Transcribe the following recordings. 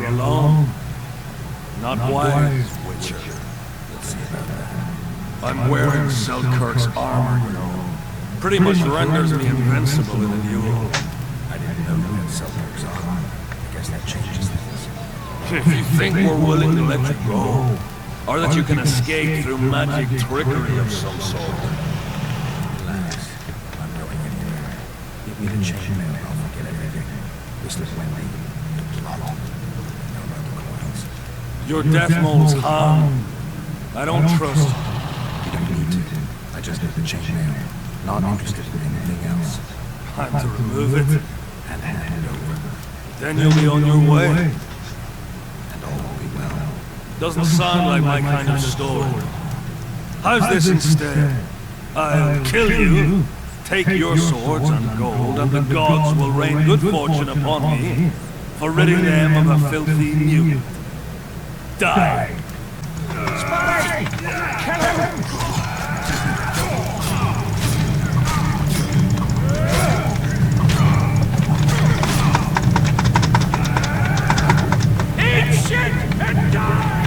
You're alone. Not wise, Witcher. I'm wearing Selkirk's armor, you know. Pretty much renders me invincible in a duel. I didn't know you had Selkirk's armor. I guess that changes things. If you think we're willing to let you go, or that you can escape through magic trickery of some sort. Relax. I'm not going anywhere. Give me the chainmail and I'll forget everything. This is Wendy. The plot. No about the coins. Your death mold's harm. I don't trust you. You don't need to. I just need the chainmail. Not interested in anything else. Time to remove it, And hand it over. then you'll be on your way. And all will be well. Doesn't sound like my kind of story. How's this instead? I'll kill you, take your swords and gold, and the gods will rain good fortune upon me for ridding them of a filthy mutant. Die! Spy! Kill him! Eat shit and die!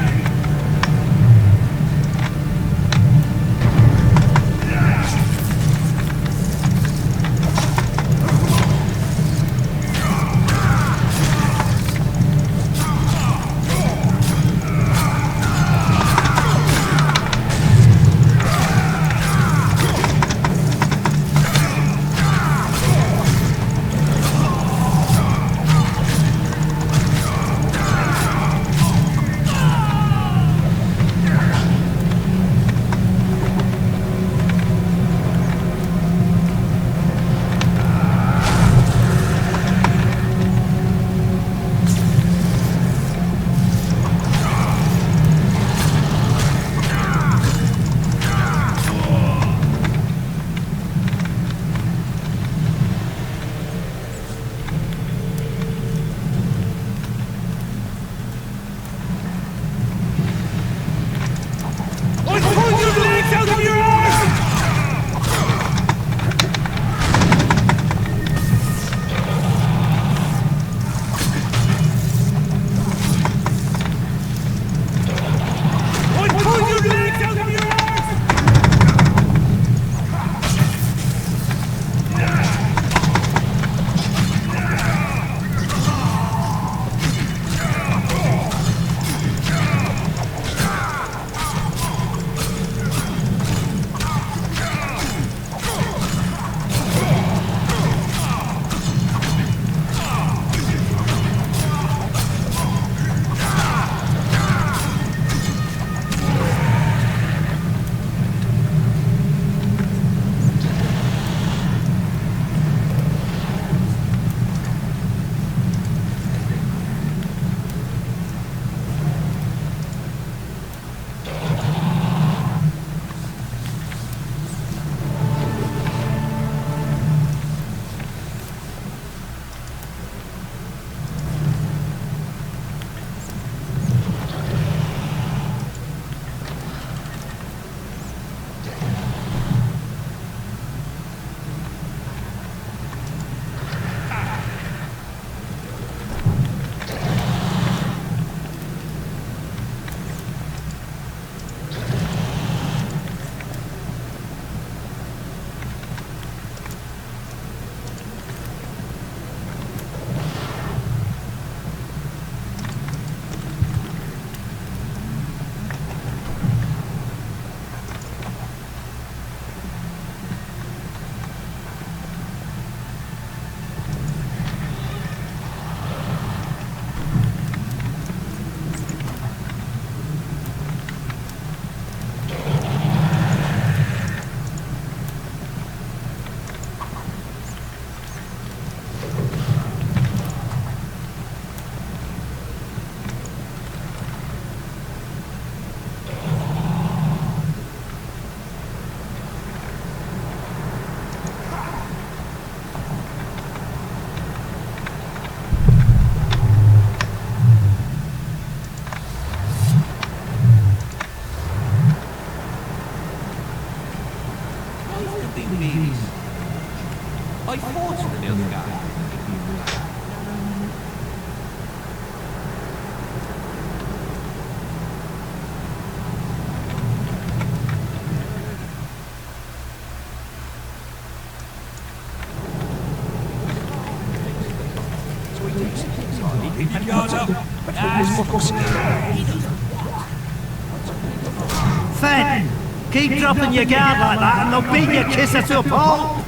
Fen, keep dropping your guard like that and they'll beat your kisser to a pulp.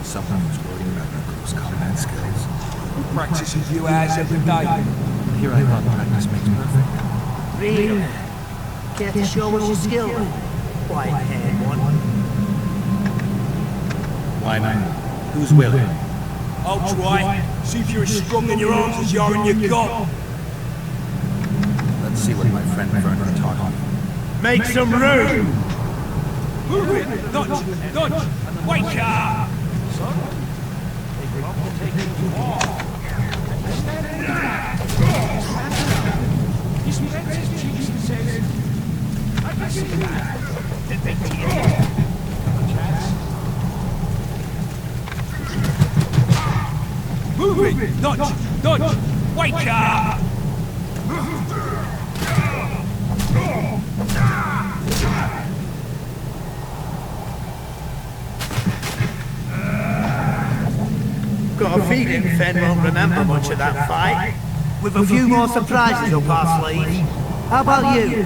Someone who's worried about their close combat skills. Practices you as every day. Here I thought practice makes perfect. Really? Care to show us your skill? White-haired one. Why not? Who's willing? I'll try. See if you're as strong in your arms as you are in your gut. Let's see what my friend Vernon taught me. Make some room! Move it! Dodge! Dodge! Wake up! He spreads his cheeks and says, I can see that. Move it! Dodge! Dodge! Wake up! Got a feeling Fen won't remember much of that fight. With a few more surprises up our sleeve. How about you?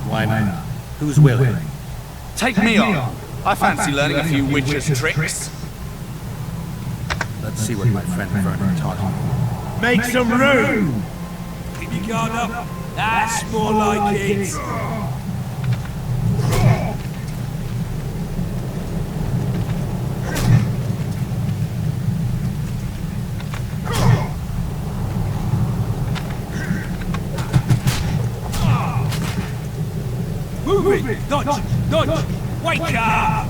Why not? Who's willing? Take me on. I fancy learning a few witches' tricks. Let's see what my friend Vernon taught me. Make some room! Keep your guard up. That's more like it. Move it! Dodge! Dodge! Wake up!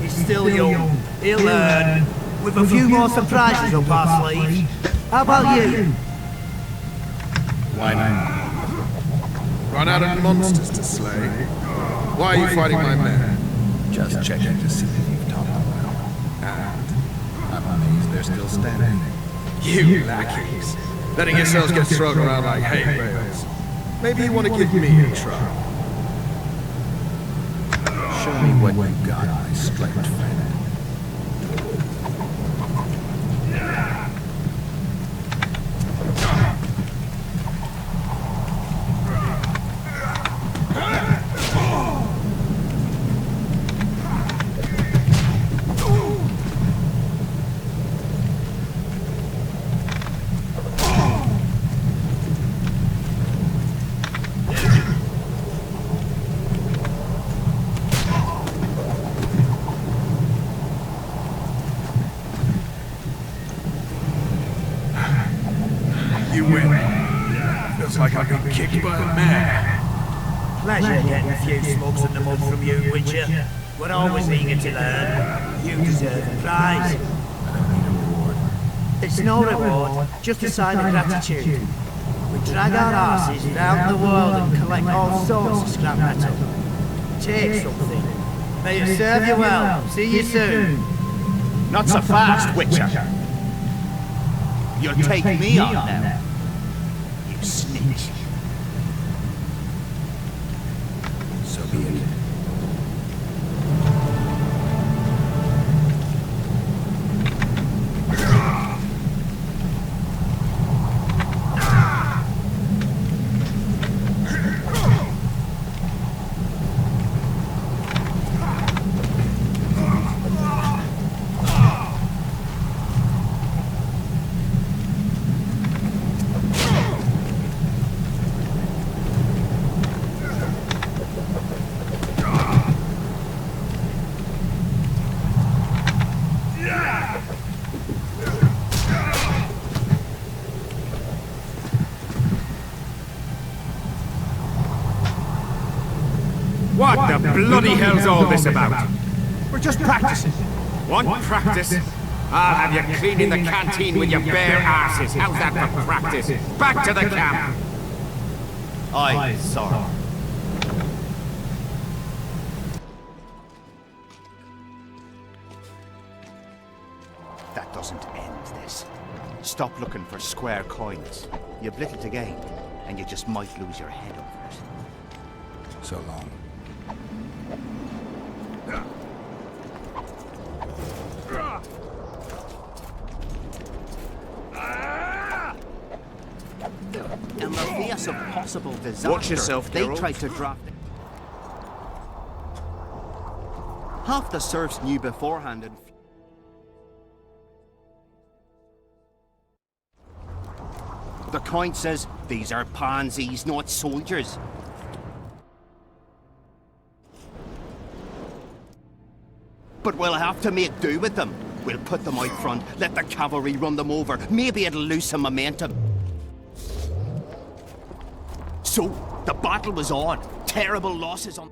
He's still young. He'll learn. With a few more surprises up our sleeve. How about you? Why not? Run out of monsters to slay. Why are you fighting my men? Just checking to see if you've taught them well. And I'm amazed they're still standing. You lackeys. Letting yourselves get thrown around like hay bales. Maybe you want to give me a try. Show me what you got, my striped friend. You win. Feels like I've been kicked by a man. Pleasure getting a few smokes in the mud from you, Witcher. We're always eager to learn. You deserve a prize. I don't need a reward. It's no reward, just a sign of gratitude. We drag our asses round the world and collect all sorts of scrap metal. Take something. May it serve you well. See you soon. Not so fast, Witcher. You'll take me on now. You snitch. So be it. What the bloody hell's all this about? We're just practicing. Want practice? I'll have you cleaning the canteen with your bare asses. How's that for practice? Back to the camp. Aye, sorry. That doesn't end this. Stop looking for square coins. You blit it again, and you just might lose your head over it. So long. In the face of possible disaster, Watch yourself, they Geralt. tried to draft it. Half the serfs knew beforehand and the Count says these are pansies, not soldiers. But we'll have to make do with them. We'll put them out front, let the cavalry run them over. Maybe it'll lose some momentum. So, the battle was on. Terrible losses on...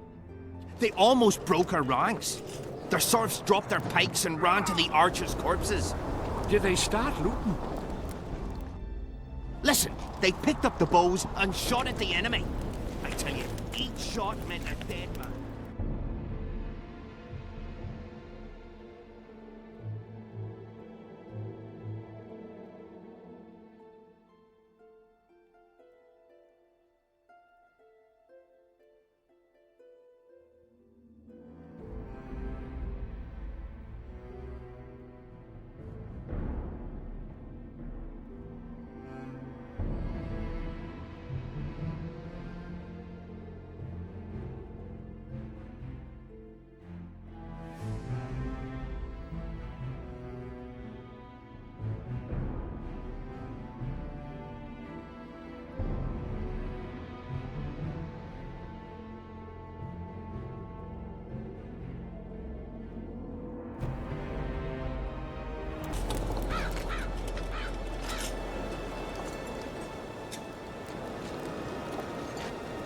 They almost broke our ranks. The serfs dropped their pikes and ran to the archers' corpses. Did they start looting? Listen, they picked up the bows and shot at the enemy. I tell you, each shot meant a dead man.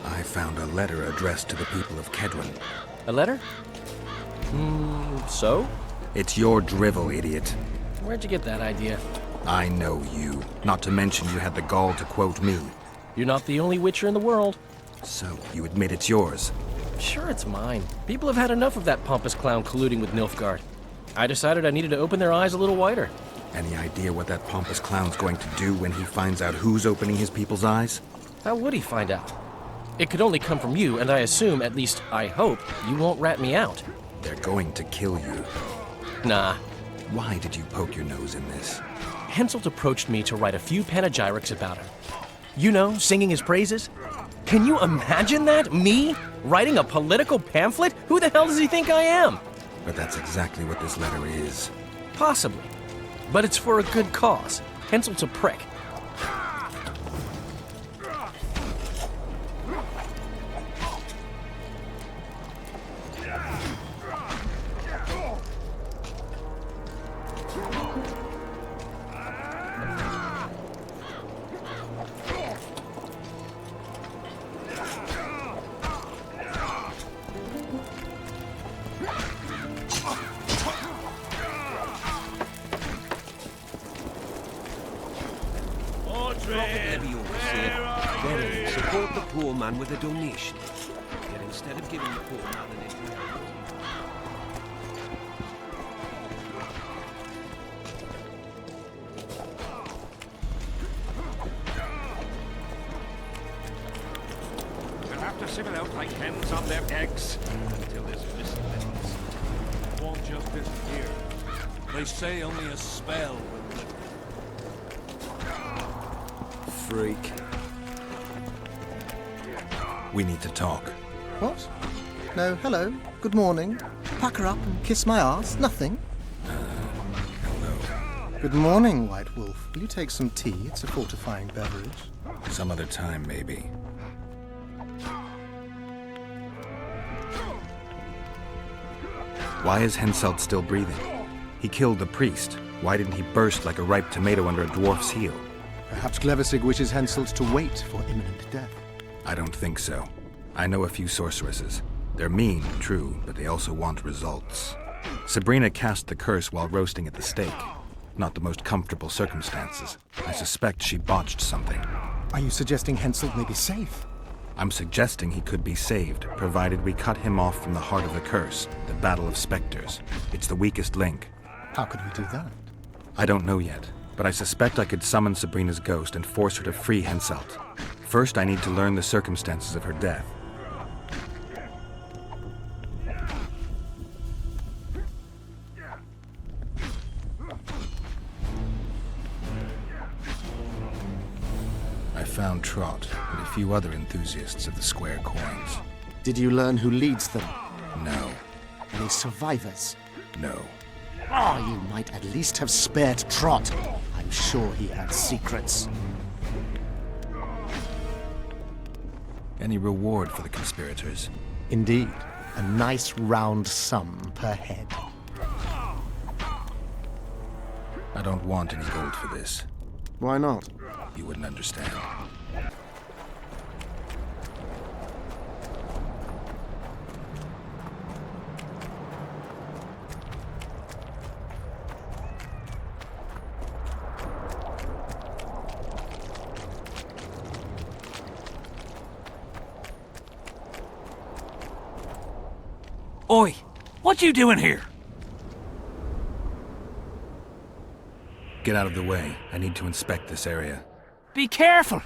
I found a letter addressed to the people of Kedron. A letter? So? It's your drivel, idiot. Where'd you get that idea? I know you. Not to mention you had the gall to quote me. You're not the only Witcher in the world. So, you admit it's yours? Sure, it's mine. People have had enough of that pompous clown colluding with Nilfgaard. I decided I needed to open their eyes a little wider. Any idea what that pompous clown's going to do when he finds out who's opening his people's eyes? How would he find out? It could only come from you, and I assume, at least I hope, you won't rat me out. They're going to kill you. Nah. Why did you poke your nose in this? Henselt approached me to write a few panegyrics about him. You know, singing his praises. Can you imagine that? Me? Writing a political pamphlet? Who the hell does he think I am? But that's exactly what this letter is. Possibly. But it's for a good cause. Henselt's a prick. Support the poor man with a donation. Yet instead of giving the poor man an inheritance... We'll have to sieve it out like hens on their eggs. Until this miscellaneous won't just disappear. They say only a spell will lift it. Freak. We need to talk. What? No, hello, good morning. Pucker up and kiss my ass, nothing. Hello. Good morning, White Wolf. Will you take some tea? It's a fortifying beverage. Some other time, maybe. Why is Henselt still breathing? He killed the priest. Why didn't he burst like a ripe tomato under a dwarf's heel? Perhaps Glevissig wishes Henselt to wait for imminent death. I don't think so. I know a few sorceresses. They're mean, true, but they also want results. Sabrina cast the curse while roasting at the stake. Not the most comfortable circumstances. I suspect she botched something. Are you suggesting Henselt may be safe? I'm suggesting he could be saved, provided we cut him off from the heart of the curse, the Battle of Spectres. It's the weakest link. How could we do that? I don't know yet. but I suspect I could summon Sabrina's ghost and force her to free Henselt. First, I need to learn the circumstances of her death. I found Trot and a few other enthusiasts of the square coins. Did you learn who leads them? No. Any survivors? No. Oh, you might at least have spared Trot. I'm sure he had secrets. Any reward for the conspirators? Indeed. A nice round sum per head. I don't want any gold for this. Why not? You wouldn't understand. Oi! What you doing here? Get out of the way. I need to inspect this area. Be careful!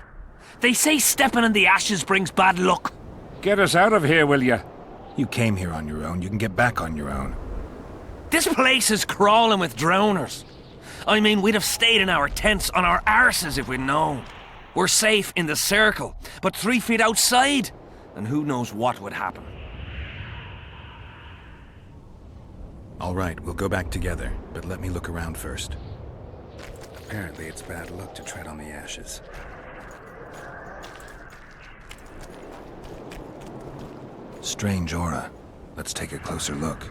They say stepping in the ashes brings bad luck. Get us out of here, will you? You came here on your own. You can get back on your own. This place is crawling with drowners. I mean, we'd have stayed in our tents on our arses if we'd known. We're safe in the circle, but 3 feet outside, and who knows what would happen. All right, we'll go back together, but let me look around first. Apparently, it's bad luck to tread on the ashes. Strange aura. Let's take a closer look.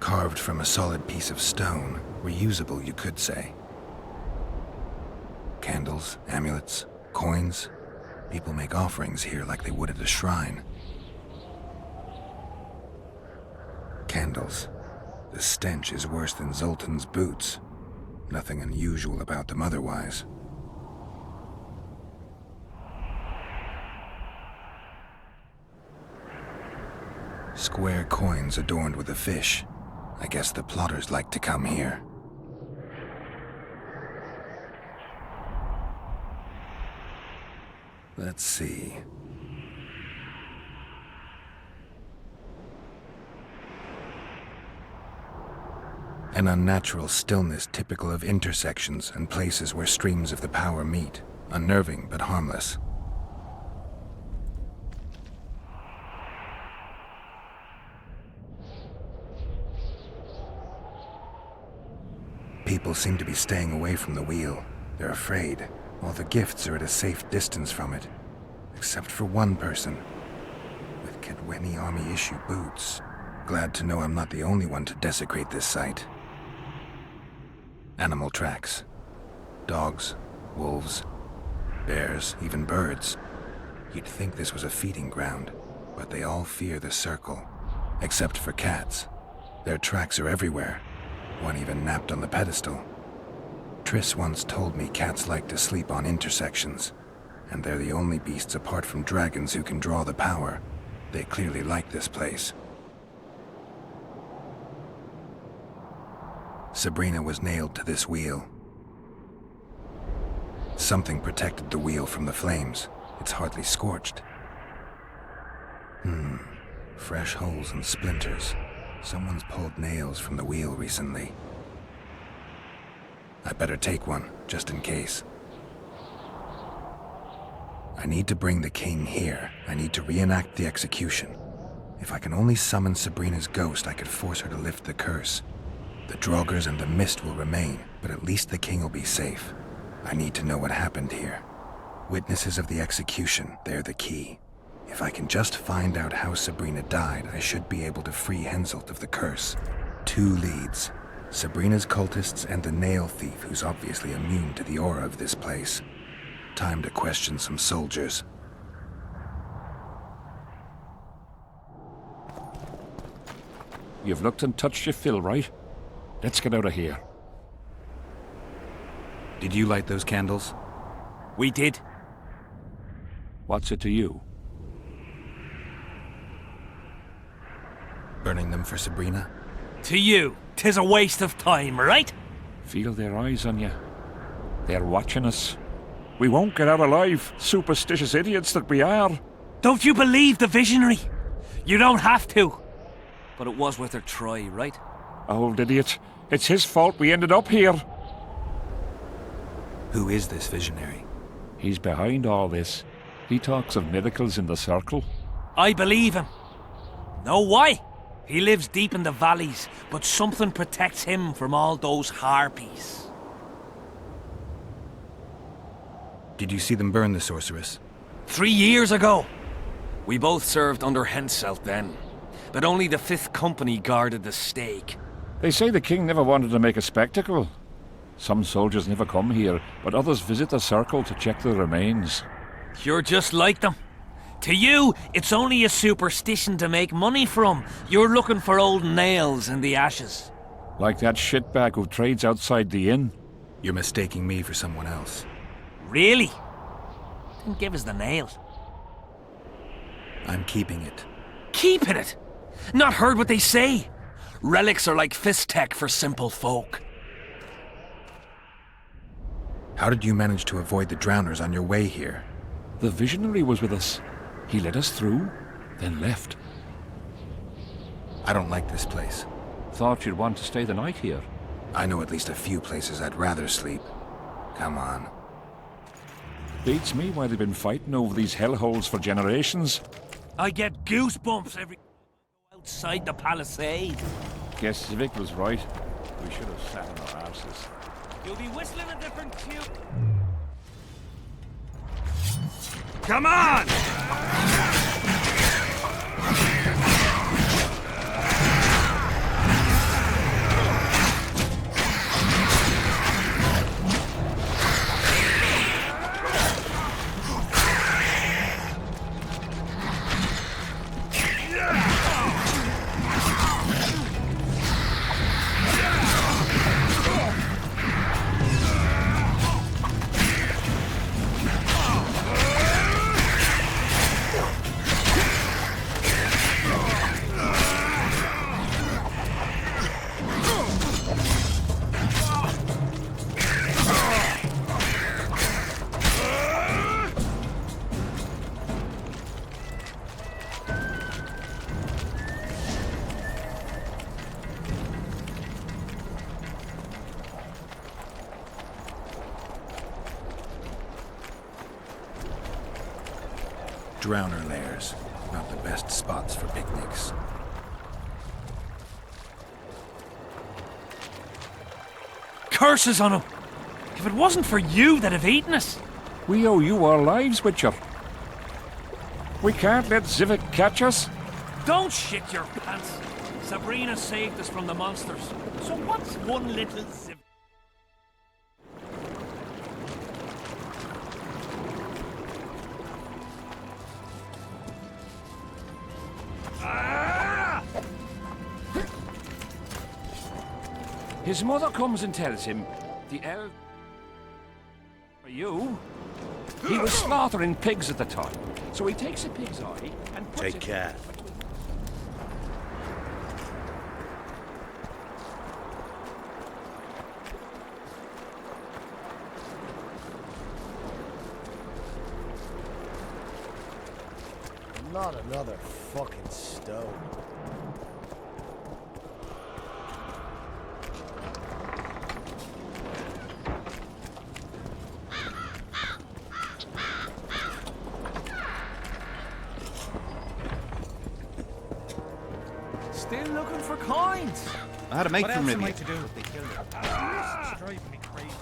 Carved from a solid piece of stone. Reusable, you could say. Candles, amulets, coins. People make offerings here like they would at a shrine. Candles. The stench is worse than Zoltan's boots. Nothing unusual about them otherwise. Square coins adorned with a fish. I guess the plotters like to come here. Let's see. An unnatural stillness typical of intersections and places where streams of the power meet. Unnerving but harmless. People seem to be staying away from the wheel. They're afraid. All the gifts are at a safe distance from it. Except for one person. With Kedweni Army-issue boots. Glad to know I'm not the only one to desecrate this site. Animal tracks. Dogs, wolves, bears, even birds. You'd think this was a feeding ground, but they all fear the circle. Except for cats. Their tracks are everywhere. One even napped on the pedestal. Triss once told me cats like to sleep on intersections, and they're the only beasts apart from dragons who can draw the power. They clearly like this place. Sabrina was nailed to this wheel. Something protected the wheel from the flames. It's hardly scorched. Fresh holes and splinters. Someone's pulled nails from the wheel recently. I better take one, just in case. I need to bring the king here. I need to reenact the execution. If I can only summon Sabrina's ghost, I could force her to lift the curse. The Draugrs and the mist will remain, but at least the king will be safe. I need to know what happened here. Witnesses of the execution, they're the key. If I can just find out how Sabrina died, I should be able to free Henselt of the curse. 2 leads. Sabrina's cultists and the nail thief who's obviously immune to the aura of this place. Time to question some soldiers. You've looked and touched your fill, right? Let's get out of here. Did you light those candles? We did. What's it to you? Burning them for Sabrina? To you, 'tis a waste of time, right? Feel their eyes on you. They're watching us. We won't get out alive, superstitious idiots that we are. Don't you believe the visionary? You don't have to. But it was worth a try, right? Old idiot. It's his fault we ended up here. Who is this visionary? He's behind all this. He talks of miracles in the circle. I believe him. Know why? He lives deep in the valleys, but something protects him from all those harpies. Did you see them burn the sorceress? 3 years ago. We both served under Henselt then, but only the 5th Company guarded the stake. They say the king never wanted to make a spectacle. Some soldiers never come here, but others visit the circle to check the remains. You're just like them. To you, it's only a superstition to make money from. You're looking for old nails in the ashes. Like that shitbag who trades outside the inn. You're mistaking me for someone else. Really? Then give us the nail. I'm keeping it. Keeping it? Not heard what they say? Relics are like fist tech for simple folk. How did you manage to avoid the drowners on your way here? The visionary was with us. He led us through, then left. I don't like this place. Thought you'd want to stay the night here. I know at least a few places I'd rather sleep. Come on. Beats me why they've been fighting over these hellholes for generations. I get goosebumps every outside the palisade. Guess Civic was right. We should have sat on our arses. You'll be whistling a different tune. Come on! Drowner lairs. Not the best spots for picnics. Curses on him! If it wasn't for you, they'd have eaten us. We owe you our lives, Witcher. We can't let Civic catch us. Don't shit your pants. Sabrina saved us from the monsters. So what's one little Civic? His mother comes and tells him, the elf... For you? He was slaughtering pigs at the time, so he takes a pig's eye and puts Take care. Not another fucking stone. Still looking for coins. I had a mate What from else am Ribby. I to do if they kill me? This is driving me crazy.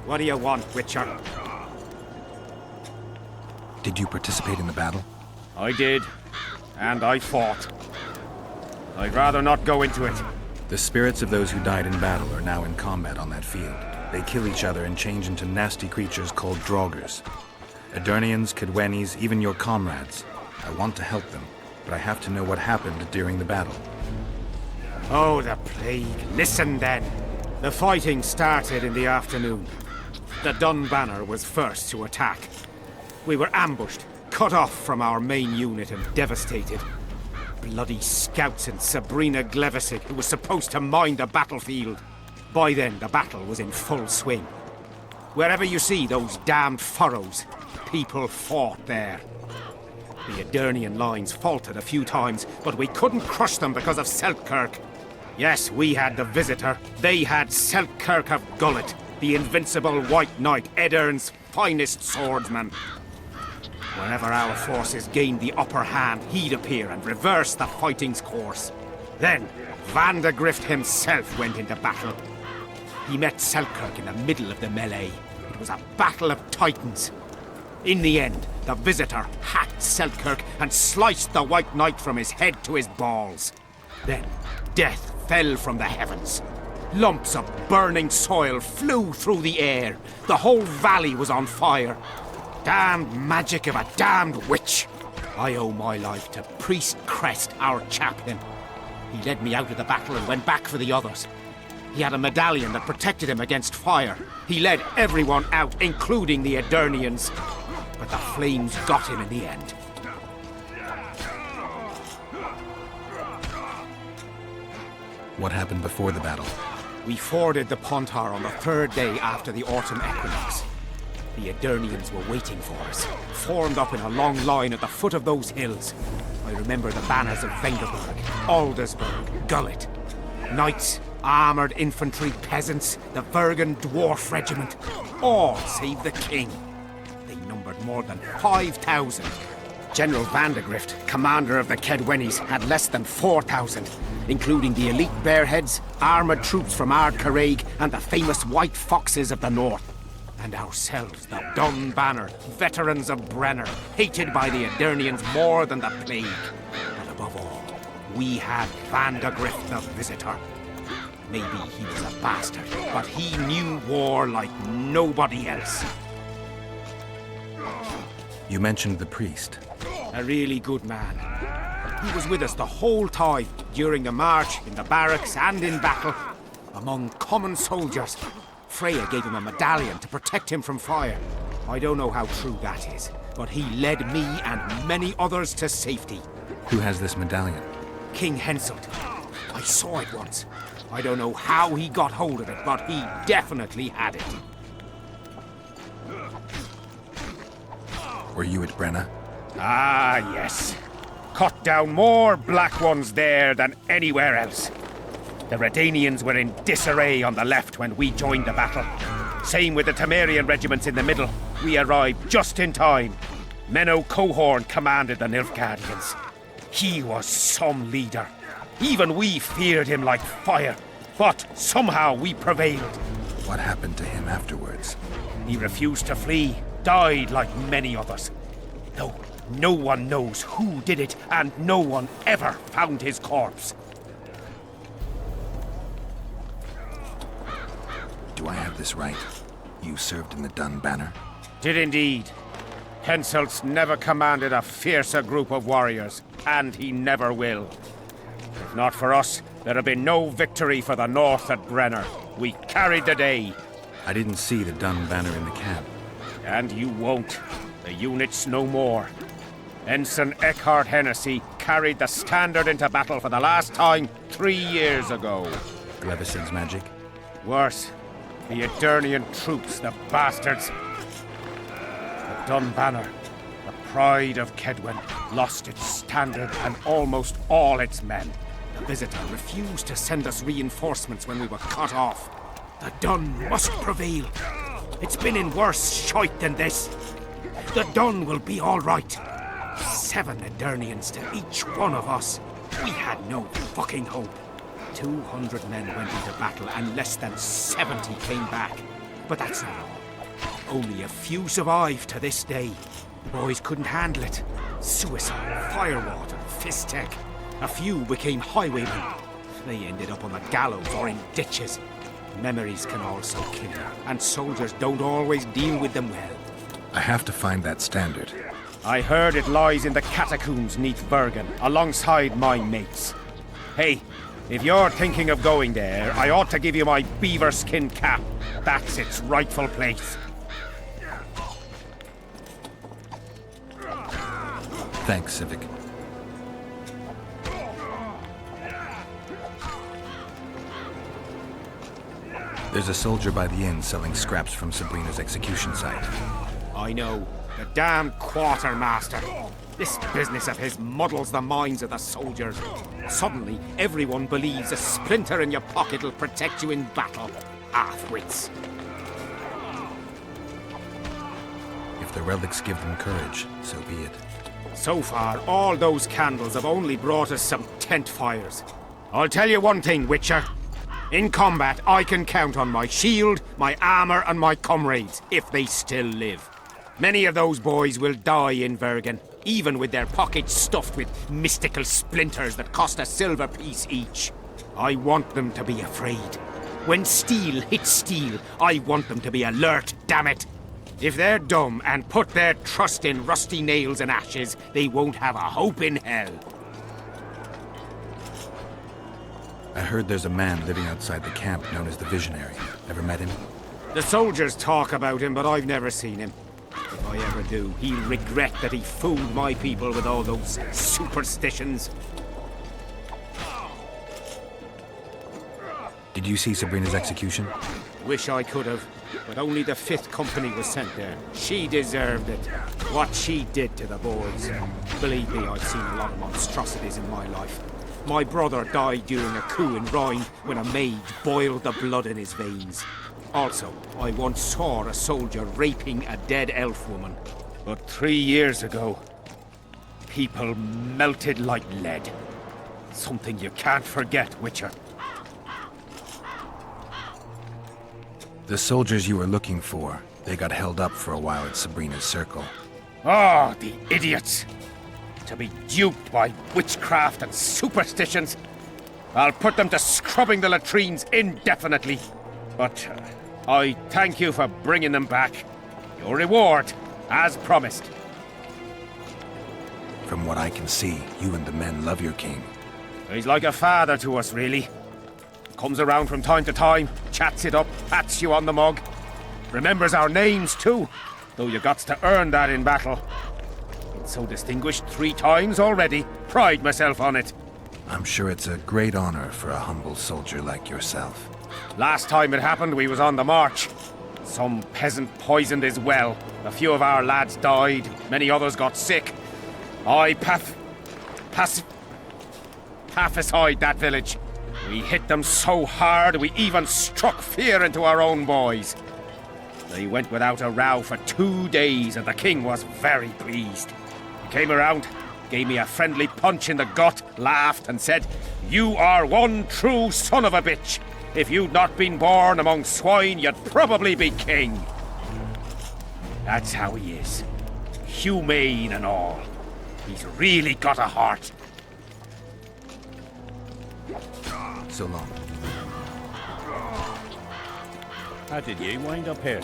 What do you want, Witcher? Did you participate in the battle? I did. And I fought. I'd rather not go into it. The spirits of those who died in battle are now in combat on that field. They kill each other and change into nasty creatures called Draugrs. Edirnians, Cadwenis, even your comrades. I want to help them, but I have to know what happened during the battle. Oh, the plague. Listen then. The fighting started in the afternoon. The Dun Banner was first to attack. We were ambushed, cut off from our main unit and devastated. Bloody scouts and Sabrina Glevisic, who was supposed to mind the battlefield. By then, the battle was in full swing. Wherever you see those damned furrows, people fought there. The Edirnian lines faltered a few times, but we couldn't crush them because of Selkirk. Yes, we had the Visitor. They had Selkirk of Gullet, the invincible White Knight, Edern's finest swordsman. Whenever our forces gained the upper hand, he'd appear and reverse the fighting's course. Then, Vandegrift himself went into battle. He met Selkirk in the middle of the melee. It was a battle of titans. In the end, the Visitor hacked Selkirk and sliced the White Knight from his head to his balls. Then, death fell from the heavens. Lumps of burning soil flew through the air. The whole valley was on fire. Damned magic of a damned witch. I owe my life to Priest Crest, our chaplain. He led me out of the battle and went back for the others. He had a medallion that protected him against fire. He led everyone out, including the Edirnians. But the flames got him in the end. What happened before the battle? We forded the Pontar on the third day after the autumn equinox. The Edirnians were waiting for us, formed up in a long line at the foot of those hills. I remember the banners of Vengerberg, Aldersburg, Gullet. Knights, armoured infantry, peasants, the Vergen Dwarf Regiment, all save the king. They numbered more than 5,000. General Vandegrift, commander of the Kedwennies, had less than 4,000, including the elite Bearheads, armoured troops from Ard Caraig, and the famous White Foxes of the north. And ourselves, the Dun Banner, veterans of Brenner, hated by the Edirnians more than the plague. And above all, we had Vandegrift the Visitor. Maybe he was a bastard, but he knew war like nobody else. You mentioned the priest. A really good man. He was with us the whole time, during the march, in the barracks, and in battle. Among common soldiers. Freya gave him a medallion to protect him from fire. I don't know how true that is, but he led me and many others to safety. Who has this medallion? King Henselt. I saw it once. I don't know how he got hold of it, but he definitely had it. Were you at Brenna? Ah, yes. Cut down more black ones there than anywhere else. The Redanians were in disarray on the left when we joined the battle. Same with the Temerian regiments in the middle. We arrived just in time. Menno Cohorn commanded the Nilfgaardians. He was some leader. Even we feared him like fire. But somehow we prevailed. What happened to him afterwards? He refused to flee, died like many others. Though no one knows who did it, and no one ever found his corpse. Do I have this right? You served in the Dun Banner? Did indeed. Henselt's never commanded a fiercer group of warriors, and he never will. If not for us, there'd have been no victory for the North at Brenner. We carried the day. I didn't see the Dun Banner in the camp. And you won't. The unit's no more. Ensign Eckhart Hennessy carried the standard into battle for the last time 3 years ago. Glevison's magic? Worse. The Edirnian troops, the bastards. The Dun Banner, the pride of Kedwen, lost its standard and almost all its men. The Visitor refused to send us reinforcements when we were cut off. The Dun must prevail. It's been in worse shite than this. The Dun will be all right. 7 Edirnians to each one of us. We had no fucking hope. 200 men went into battle and less than 70 came back. But that's not all. Only a few survived to this day. The boys couldn't handle it. Suicide, firewater, fistek. A few became highwaymen. They ended up on the gallows or in ditches. Memories can also kill you, and soldiers don't always deal with them well. I have to find that standard. I heard it lies in the catacombs neath Bergen, alongside my mates. Hey, if you're thinking of going there, I ought to give you my beaver skin cap. That's its rightful place. Thanks, Civic. There's a soldier by the inn selling scraps from Sabrina's execution site. I know. The damn quartermaster. This business of his muddles the minds of the soldiers. Suddenly, everyone believes a splinter in your pocket will protect you in battle. Half-wits. If the relics give them courage, so be it. So far, all those candles have only brought us some tent fires. I'll tell you one thing, Witcher. In combat, I can count on my shield, my armor, and my comrades, if they still live. Many of those boys will die in Bergen, even with their pockets stuffed with mystical splinters that cost a silver piece each. I want them to be afraid. When steel hits steel, I want them to be alert, damn it! If they're dumb and put their trust in rusty nails and ashes, they won't have a hope in hell. I heard there's a man living outside the camp known as the Visionary. Ever met him? The soldiers talk about him, but I've never seen him. If I ever do, he'll regret that he fooled my people with all those superstitions. Did you see Sabrina's execution? Wish I could have, but only the 5th Company was sent there. She deserved it. What she did to the boys. Believe me, I've seen a lot of monstrosities in my life. My brother died during a coup in Rhine when a mage boiled the blood in his veins. Also, I once saw a soldier raping a dead elf woman. But 3 years ago, people melted like lead. Something you can't forget, Witcher. The soldiers you were looking for, they got held up for a while at Sabrina's circle. Ah, the idiots! To be duped by witchcraft and superstitions. I'll put them to scrubbing the latrines indefinitely. But I thank you for bringing them back. Your reward, as promised. From what I can see, you and the men love your king. He's like a father to us, really. Comes around from time to time, chats it up, pats you on the mug. Remembers our names, too, though you got to earn that in battle. Been so distinguished 3 times already. Pride myself on it. I'm sure it's a great honor for a humble soldier like yourself. Last time it happened, we was on the march. Some peasant poisoned his well. A few of our lads died. Many others got sick. I pacified that village. We hit them so hard, we even struck fear into our own boys. They went without a row for 2 days, and the king was very pleased. He came around, gave me a friendly punch in the gut, laughed, and said, "You are one true son of a bitch. If you'd not been born among swine, you'd probably be king." That's how he is. Humane and all. He's really got a heart. So long. How did you wind up here?